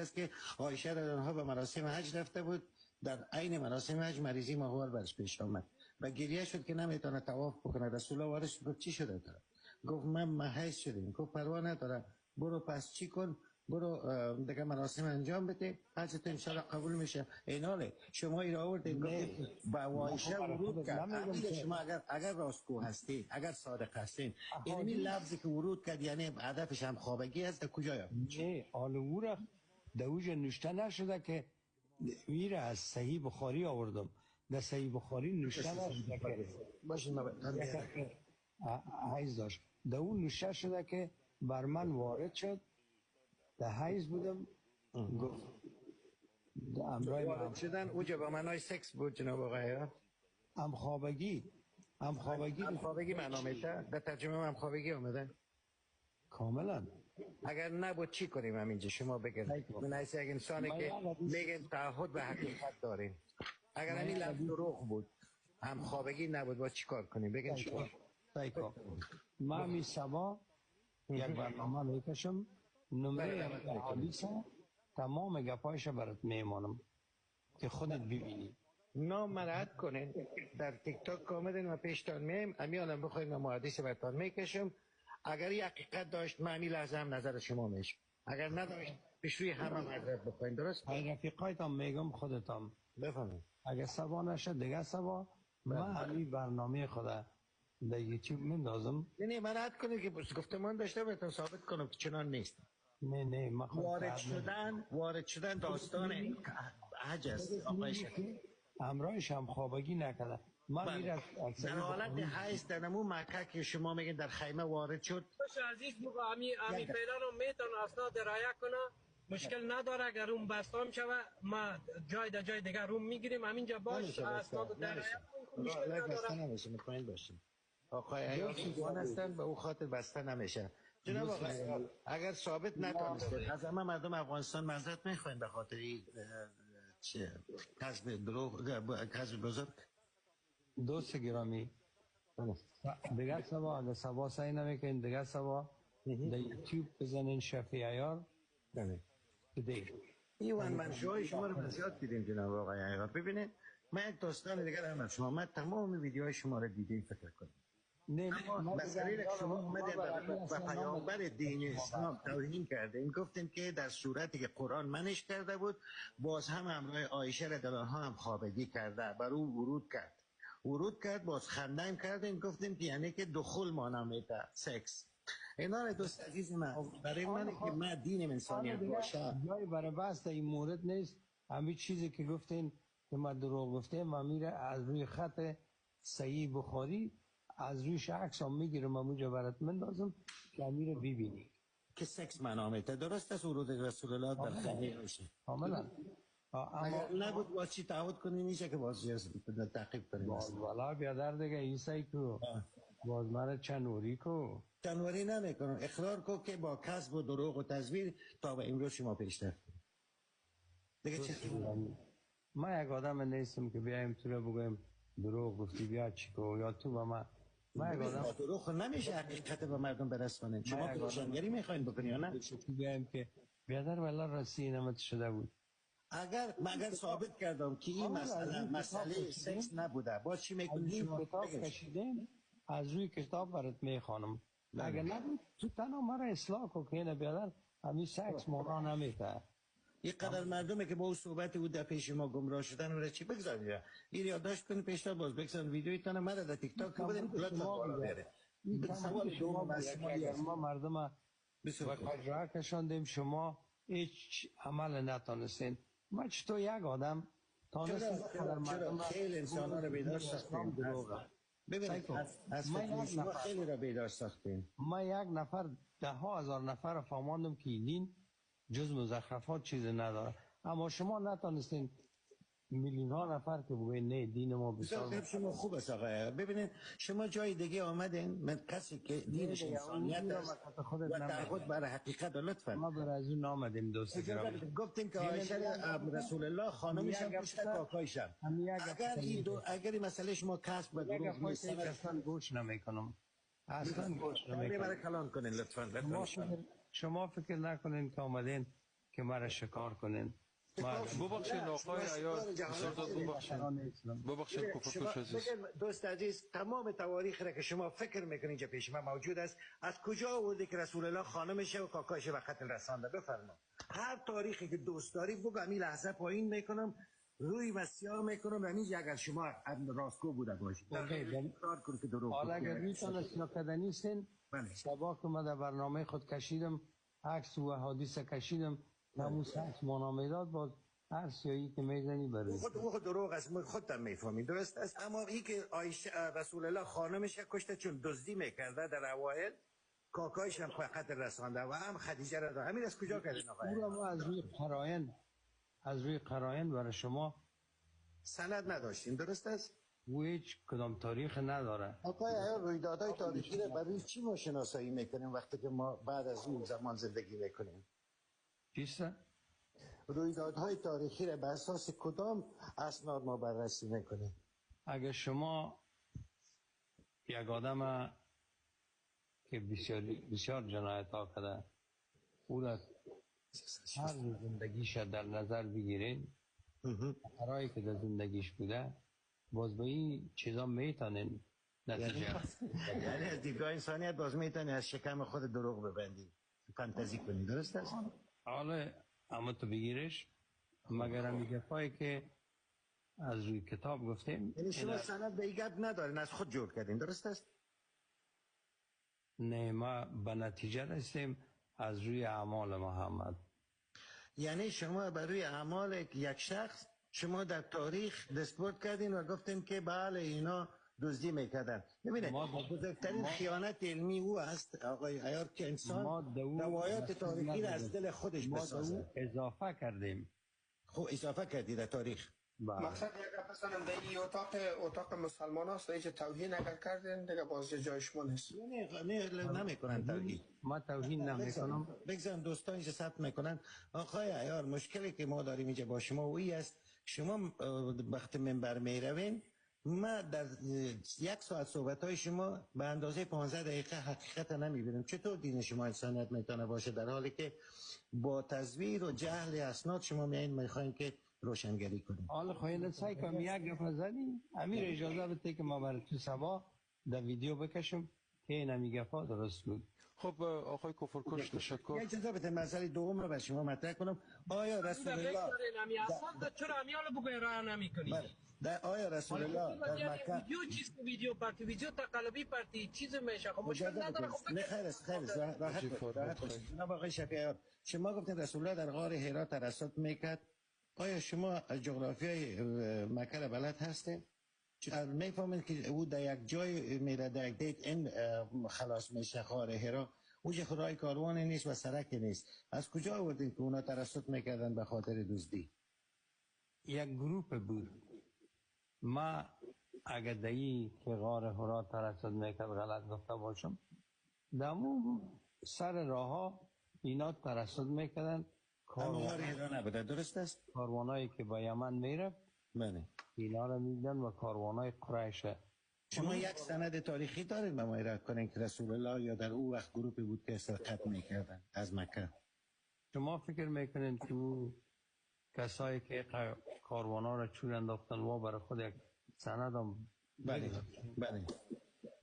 است که عایشه رضی الله عنها به مراسم حج رفته بود، در عین مراسم حج مریضی ماهوار برش پیش آمد و گریه شد که نمیتونه طواف بکنه. رسول الله وارد شد گفت چی شده داره؟ گفت من محیض شدیم. گفت پروا نداره، برو پس چی کن، برو دیگه مراسم انجام بده، حجت انشالله قبول میشه. ایناله شما این آوردید گفتید با عایشه ورود کرد. شما اگر راستگو هستید، اگر صادق هستین، این لفظی که ورود کرد یعنی هدفش هم خوابگی است، در کجا یا نه آلوره دوج نوشته نشده که میره از صحیح بخاری آوردم، در صحیح بخاری نوشته نشده که باشه ما حیض داشت، در اون نوشته شده که بر من وارد شد در حیض بودم. گفت امرای وارد شدن اوجه با معنای سکس بود جناب آقای همخوابگی معنا میشه، در ترجمه همخوابگی آمده کاملا. اگر نبود چی کنیم همینجا شما بگید. من از یک انسانی که میگن تعهد به حقیقت داریم، اگر همین لفظ دروغ بود همخوابگی نبود با چی کار کنیم بگید شما. من می سبا یک برنامه میکشم، نمره حالیسه تمام گپایش برات میمانم که خودت ببینی. نام مرد کنین در تیک تاک آمدین و پیشتان میم امیانم بخواین و محادثه براتان میکشم. اگر یک حقیقت داشت من همین لحظه هم نظر شما میشم، اگر نداشت پیش روی همه معذرت بخواین. درست؟ رفیقایتان میگم خودتان بفهمید. اگر سبا نشد دیگه سبا من همین برنامه خدا در یوتیوب میندازم. نه من رد کنید که گفتمان داشته بهتون ثابت کنم که چنان نیست. نه وارد شدن داستان حج است آقای شکر. امرایش هم خوابگی نکرده. من میرم در حالت حیث در نمو مکه که شما میگین در خیمه وارد شد. باشه عزیز موقع امی فعلا رو میتون اسناد رعایت کنه، مشکل نداره. اگر روم بستام شوه ما جای دیگه روم میگیریم همینجا باش اسناد رعایت کنیم، مشکل نداره. بسته نمیشه، مطمئن باشین. آقای عیاسی جوان هستن به او خاطر بسته نمیشه. جناب آقای اگر ثابت نتونستید از همه مردم افغانستان معذرت میخواین به خاطر چه کذب دروغ کذب بزرگ. دوست گرامی دیگر سبا اگر سبا سعی نمیکنین دیگر سبا در یوتیوب بزنین شفیع عیار دیگه ایوان منشوهای شما رو بزیاد دیدیم جناب آقای عیار. ببینید من یک داستان دیگر هم شما من تمام ویدیوهای شما رو دیدیم فکر کنیم. اما مسئله که شما اومدین و پیامبر دین اسلام توهین کرده این گفتیم که در صورتی که قرآن منش کرده بود باز هم همراه عایشه رضی الله عنها هم خوابگی کرده، بر او ورود کرد باز خندیم کردیم گفتیم که یعنی که دخول مانا میده سکس. اینا دوست عزیز من برای من که من دین انسانیت باشه جای برای بحث این مورد نیست. همین چیزی که گفتین که من دروغ گفتم من میره از روی خط صحیح بخاری از رویش عکس هم میگیرم اونجا برات مندازم که امیر ببینی که سکس منامته. درست است ورود رسول الله در خیمه روشه کاملا. اگر نبود با چی تعهد کنی میشه که باز تعقیب کنیم. والا بیادر دیگه ایسایی کو باز مرا چنوری نمیکنم اقرار کو که با کسب و دروغ و تزویر تا به امروز شما پیش رفتیم دیگه چه من یک آدم نیستم که بیایم تو رو بگویم دروغ گفتی بیا چیکو یا تو با من یک آدم دروغ نمیشه حقیقت به مردم برسونن. شما روشنگری میخواین بکنی یا نه؟ بیایم که بیادر والله راستی نمت شده بود. اگر ثابت کردم که این مسئله سکس نبوده باز چی میکنی شما؟ کتاب کشیدیم از روی کتاب برات میخوانم. اگر نبود تو تنها مرا اصلاح کن که بیادر همین سکس مونا نمیته. یک قدر مردمه که با اون صحبت او در پیش ما گمراه شدن و چی بگذارید این یادداشت کنید پیشتر باز بگذارید ویدیویتون مرا در تیک تاک بدین پلتفرم بالا بیاره. سوال دوم از ما مردم وقت کشاندیم شما هیچ عمل نتونستین. ما چطور یک آدم چرا خیلی انسان ها رو بیدار ساختیم. ببینید از فتنه شما خیلی را بیدار ساختیم. ما یک نفر 10,000 نفر را فهماندم که این دین جز مزخرفات چیز نداره، اما شما نتونستین میلیون ها نفر که بگوین نه دین ما بسیار شما خوب است آقا. ببینید شما جای دیگه آمدین من کسی که دینش انسانیت است و تعهد بر حقیقت لطفا ما بر از اون آمدیم دوست گرامی گفتیم که عایشه رسول الله خانومشم پشت کاکایشم. اگر این مسئله شما کسب به دروغ نیست اصلا گوش نمیکنم اصلا گوش نمیکنم. برای کلام کنین لطفا. شما فکر نکنین که آمدین که مرا شکار کنین. ببخشید آقای عیار، ببخشید کوفرکوش عزیز. دوست عزیز، تمام تواریخ را که شما فکر میکنین اینجا پیش من موجود است. از کجا آورده که رسول الله خانمشه و کاکایشه و قتل رسانده؟ بفرما. هر تاریخی که دوست داری بگو، همین لحظه پایین میکنم، روی مسیار میکنم، همین اگر شما راستگو بوده باشید. حالا اگر میتون اصلاح کده نیستین، سبا که من در برنامه خود کشیدم، عکس و حادثه کشیدم، نموس عکس مانامه داد، باز هر سیایی که میزنی برای خود دروغ است، خودتم میفهمید، درست است. اما این که رسول الله خانمش کشته چون دزدی میکرده در اوایل، کاکایش هم قتل رسانده و هم خدیجه را همین از کجا کردین آقای؟ او را ما از روی قرائن برای شما سند نداشتیم، درست است؟ و هیچ کدام تاریخ نداره. آقای رویدادهای تاریخی را برای چی ما شناسایی میکنیم وقتی که ما بعد از اون زمان زندگی میکنیم؟ چیسته؟ رویدادهای تاریخی را بر اساس کدام اسناد ما بررسی میکنیم؟ اگر شما یک آدم که بسیار جنایت ها کرده او را هر زندگیش در نظر بگیرین، خطرهایی که در زندگیش بوده، باز به این چیزا میتونین نتیجه. یعنی از دیدگاه انسانیت باز میتونی از شکم خود دروغ ببندی، فانتزی کنی، درست است؟ حالا اما تو بگیرش، مگر همی گفایی که از روی کتاب گفتیم. یعنی شما سند به این گپ ندارین، از خود جور کردین، درست است؟ نه، ما به نتیجه رسیم از روی اعمال محمد. یعنی شما بر روی اعمال یک شخص شما در تاریخ دستبرد کردین و گفتین که بله اینا دزدی میکردن. ببینید بزرگترین خیانت علمی او است آقای عیار که انسان روایات تاریخی را از دل خودش بسازه. اضافه کردیم. خب اضافه کردی در تاریخ. مقصد یک مثلا در این اتاق مسلمان هست اینجا توهین اگر کردین دیگه باز جای شما نیست. نه نمیکنن توهین. ما توهین نمیکنم. بگذارم دوستان اینجا ثبت میکنن. آقای عیار، مشکلی که ما داریم اینجا با شما اویی است، شما وقتی منبر میروین، ما در 1 ساعت صحبت های شما به اندازه 15 دقیقه حقیقت نمیبینیم. چطور دین شما انسانیت میتونه باشه در حالی که با تزویر و جهل اسناد شما میخواین که روشنگری کنیم؟ حالا خواهید سعی کنم یک گفت زدیم، امیر اجازه بده که ما برای تو سبا در ویدیو بکشم که این همی گفا درست بود. خب آقای کوفرکوش تشکر. یک اجازه بده مسئله دوم رو به شما مطرح کنم. آیا رسول الله چرا امیال بگوی راه نمی کنی؟ آیا رسول الله در مکه ویدیو چیز ویدیو پارتی ویدیو تقلبی پارتی چیز میشه؟ خب مشکل نداره. خب نه خیر است، راحت باشید. جناب آقای شفیعی، شما گفتین رسول الله در غار حرا ترصد میکرد. آیا شما از جغرافیای مکه را بلد هستین؟ میفهمید که او در یک جای میره در یک دیت این خلاص میشه غار حرا، اوجه خدای کاروانی نیست و سرکی نیست. از کجا آوردین که اونا ترصد میکردن به خاطر دزدی؟ یک گروپ بود. ما اگر دایی که غار حرا ترصد میکرد غلط گفته باشم، دمو سر راه ها اینا ترصد میکردن. غار حرا نبوده، درست است؟ کاروانایی که به یمن میره بله اینا رو میدن و کاروانای قریشه. شما یک سند تاریخی دارید به ما ارائه کنین که رسول الله یا در او وقت گروپی بود که سرقت میکردن از مکه؟ شما فکر میکنید که کسایی که کاروانا را چون انداختن و برای خود یک سند هم بله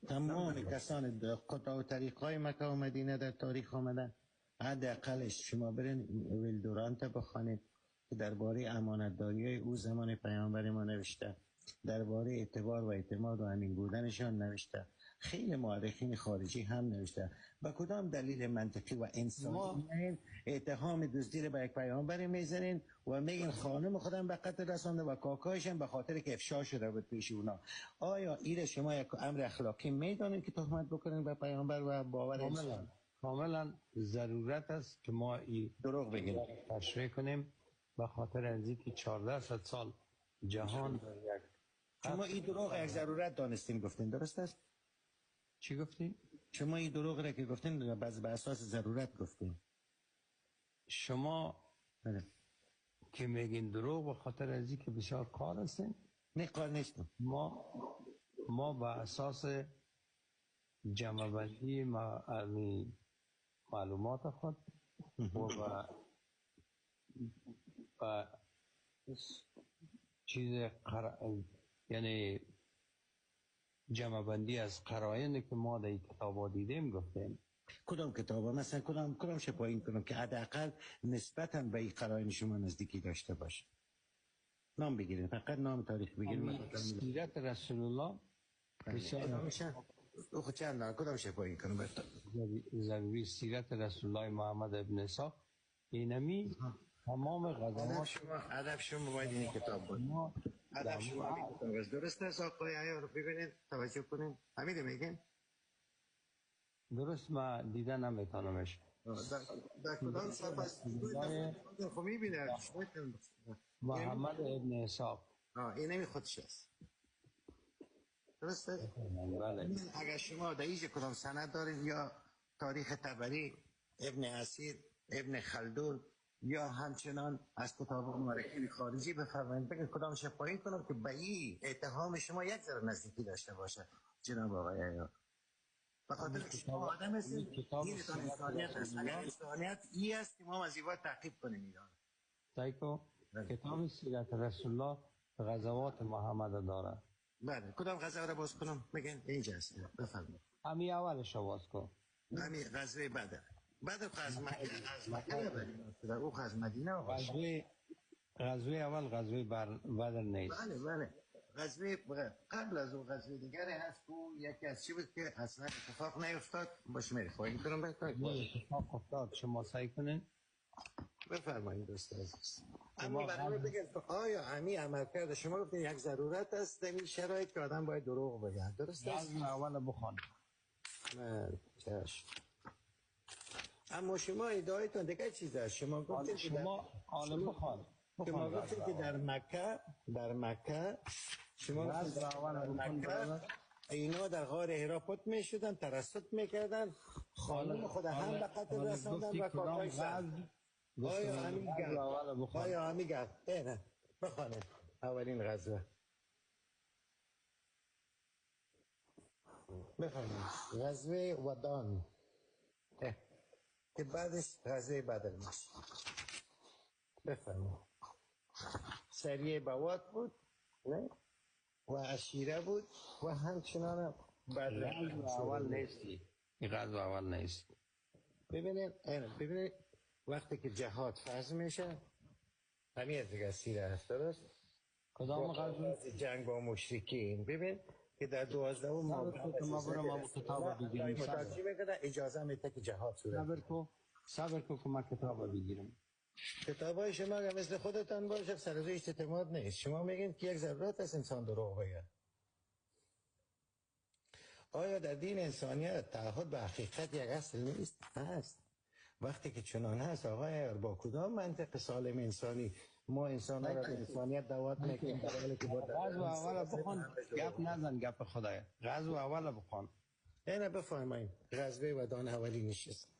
تمام کسان قطع و طریقای مکه و مدینه در تاریخ آمدن. حداقلش شما برین ویلدورانت بخوانید که درباره امانتداری او زمان پیامبر ما نوشته، درباره اعتبار و اعتماد و امین بودنشان نوشته، خیلی مورخین خارجی هم نوشته. با کدام دلیل منطقی و انسانی اتهام دزدی رو به یک پیامبر میزنین و میگین خانم خودم به قتل رسانده و کاکایشم به خاطر که افشا شده بود پیش اونا؟ آیا این شما یک امر اخلاقی میدونین که تهمت بکنین به پیامبر و باور کاملا ضرورت است که ما این دروغ بگیم تشریح کنیم به خاطر از اینکه 1400 سال جهان در یک شما این دروغ یک ضرورت دانستین گفتین، درست است؟ چی گفتین؟ شما این دروغ را که گفتین به اساس ضرورت گفتین. شما که میگین دروغ به خاطر از اینکه بسیار کار هستین؟ نه کار نیستم. ما به اساس جمع بندی معلومات خود و چیز یعنی جمع بندی از قرائنی که ما در این کتاب دیدیم گفتیم. کدام کتاب مثلا کدام شپایین کنم که حداقل نسبتاً به این قرائن شما نزدیکی داشته باشه؟ نام بگیرید، فقط نام تاریخ بگیرید. سیرت رسول الله بسیار چند کدام شپایین کنم برتا ضروری. سیرت رسول الله محمد ابن اسحاق اینمی تمام غزوات هدف شما باید این کتاب بود. هدف شما این کتاب است. درست است آقای عیار رو ببینید، توجه کنید. حمیده میگین؟ درست ما دیدن نمیتونمش. در کدام صفحه است؟ خب میبینه محمد ابن اسحاق اینمی خودش است. درسته؟ بله. اگر شما در ایج کدام سند دارید یا تاریخ طبری، ابن اسیر، ابن خلدون یا همچنان از کتاب مورخین خارجی بفرمایید بگید کدام شفاهی کنم که به این اتهام شما یک ذره نزدیکی داشته باشه جناب آقای عیار. به خاطر شما آدم هستید، این انسانیت است. اگر انسانیت ای است که ما از این باید تعقیب کنیم ایران. تایکو کتاب سیرت رسول الله غزوات محمد داره. بله، کدام غزوه را باز کنم؟ بگین اینجا هست. بفرمایید. همین اولش باز کن. همین غزوه بدر. بدر از مکه در او از مدینه غزوه اول غزوه بدر نیست. بله غزوه قبل از اون غزوه دیگری هست که یکی از چی بود که اصلا اتفاق نیفتاد. باش میری خواهیم کنم بهتر اتفاق افتاد. شما سعی کنین بفرمایید دوست عزیز. اما برای بگید آیا همین عمل کرده شما گفتین یک ضرورت است در این شرایط که آدم باید دروغ بگه، درست است؟ غزوه اول بخوان. چشم. اما شما ادعایتون دیگه چیز است. شما گفتید شما عالم بخوان. شما گفتید که در مکه شما گفتید در مکه اینا در غار حرا پت می شدن، ترسط می کردن، خانم خود هم به قتل رساندن و کافرای سر. آیا همین گفت نه بخوانه اولین غزوه بخوانه غزوه ودان که بعدش غزوه بدر میشه. بفرمایید. سریع بوات بود نه و عشیره بود و همچنان بدر. غزوه اول نیستی. این غزوه اول نیست. ببینید وقتی که جهاد فرض میشه همین از دیگه سیره هست، درست؟ کدام غزوه؟ جنگ با مشرکین. ببین که در 12 ما برم کتاب بگیریم. اجازه میده که جهاد صورت. صبر کو که ما کتاب بگیرم. کتابای شما اگر مثل خودتان باشه سر رویش اعتماد نیست. شما میگین که یک ضرورت است انسان دروغ بگه. آیا در دین انسانیت تعهد به حقیقت یک اصل نیست؟ هست. وقتی که چنان هست آقای با کدام منطق سالم انسانی ما انسان را به انسانیت دعوت میکنیم در حالی که با غزوه اول بخوان. گپ نزن گپ خدایا. غزوه اول بخوان. نه بفرمایید. غزوه ودان اولی نشست.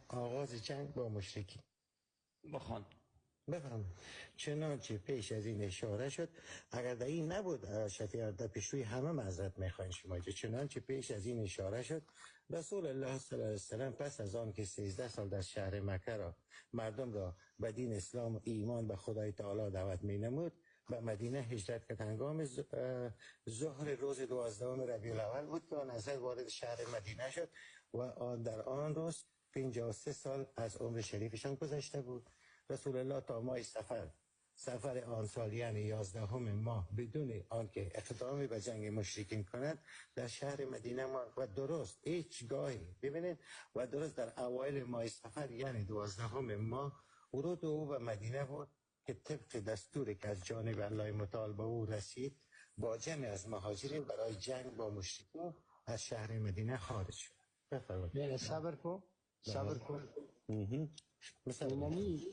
آغاز جنگ با مشرکین. بخوان. بفهم. چنانچه پیش از این اشاره شد اگر در این نبود شفیع در پیشوی همه معذرت میخواین شما چنانچه پیش از این اشاره شد رسول الله صلی الله علیه وسلم پس از آن که 13 سال در شهر مکه را مردم را به دین اسلام و ایمان به خدای تعالی دعوت می نمود به مدینه هجرت کرد. هنگام ظهر روز 12 ربیع الاول بود که آن حضرت وارد شهر مدینه شد و در آن روز 53 سال از عمر شریفشان گذشته بود. رسول الله تا ماه سفر آن سال یعنی 11 ماه بدون آنکه اقدامی به جنگ مشرکین کند در شهر مدینه ماند و درست هیچ گاهی ببینید و درست در اوایل ماه سفر یعنی 12 ماه ورود او به مدینه بود که طبق دستوری که از جانب الله متعال به او رسید با جمع از مهاجرین برای جنگ با مشرکین از شهر مدینه خارج شد. بفرمایید. صبر کن.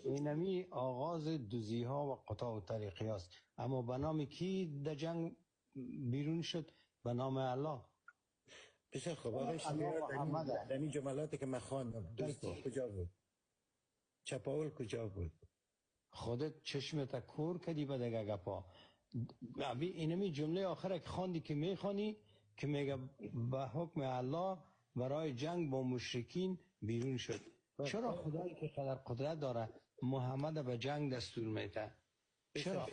اینمی آغاز دوزی ها و قطاع و طریقی هست. اما به نام کی در جنگ بیرون شد؟ به نام الله. بسیار خوب. در این جملاتی که من خواندم کجا بود؟ چپاول کجا بود؟ خودت چشمت کور کدی به دیگه گپا. اینمی جمله آخره که خواندی که میخوانی که میگه به حکم الله برای جنگ با مشرکین بیرون شد. چرا خدایی که قدر قدرت داره محمد به جنگ دستور میده؟ چرا؟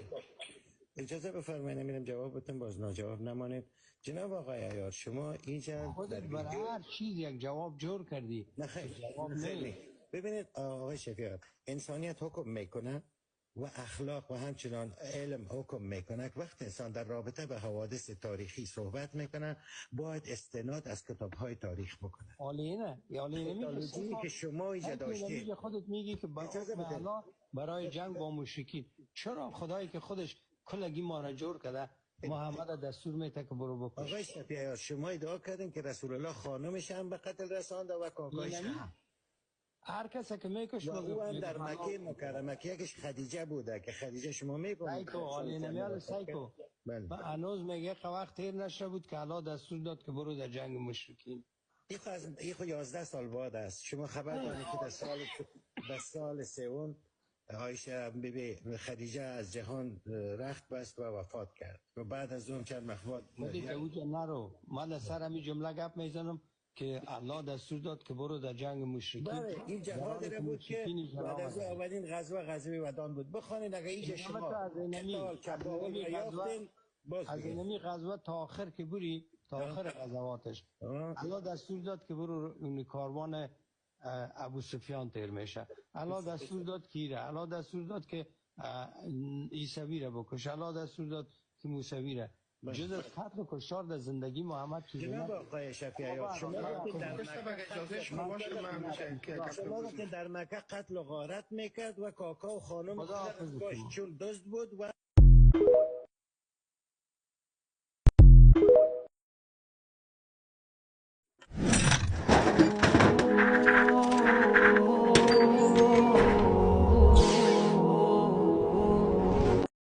اجازه بفرمایید میرم جواب بدم، باز ناجواب نمانید. جناب آقای عیار، شما اینجا خودت برای هر چیز یک جواب جور کردی. نه خیلی. ببینید آقای شفیع، انسانیت حکم میکنه و اخلاق و همچنان علم حکم میکنه. وقتی انسان در رابطه به حوادث تاریخی صحبت میکنه باید استناد از کتاب‌های تاریخ بکنه. عالیه یا عالیه که شما اینجا داشتید. خودت میگی که برای جنگ با مشرکین، چرا خدایی که خودش کلگی ما را جور کرده محمد دستور میده که برو بکش؟ آقای شفیع، شما ادعا کردین که رسول الله خانمش هم به قتل رسانده و کاکایش هم. هر کسی که میکش او هم در مکه مکرمه که یکیش خدیجه بوده که خدیجه شما میگونید سایکو عالی نمیال سایکو. و هنوز میگه که وقت تیر نشده بود که الله دستور داد که برو در جنگ مشرکین. این خو 11 سال بعد است. شما خبر دارید که در سال سوم عایشه بیبی خدیجه از جهان رخت بست و وفات کرد و بعد از اون چند مخواد دیگه اوجا نرو. من سر همین جمله گپ میزنم که الله دستور داد که برو در جنگ مشرکین. بله این جهاد را بود که بعد از اولین غزوه ودان بود. بخوانید اگه اینجا شما کباول را یافتین از اینمی غزوه تا آخر که بری تا آخر غزواتش الله دستور داد که برو اون کاروان ابو سفیان تیر میشه. الله دستور داد کیره، الله دستور داد که عیسوی را بکش، الله دستور داد که موسوی را. جز قتل و کشتار در زندگی محمد چیزی نه. جناب آقای شفیعی، شما که در مکه قتل و غارت میکرد و کاکا و خانم چون دزد بود و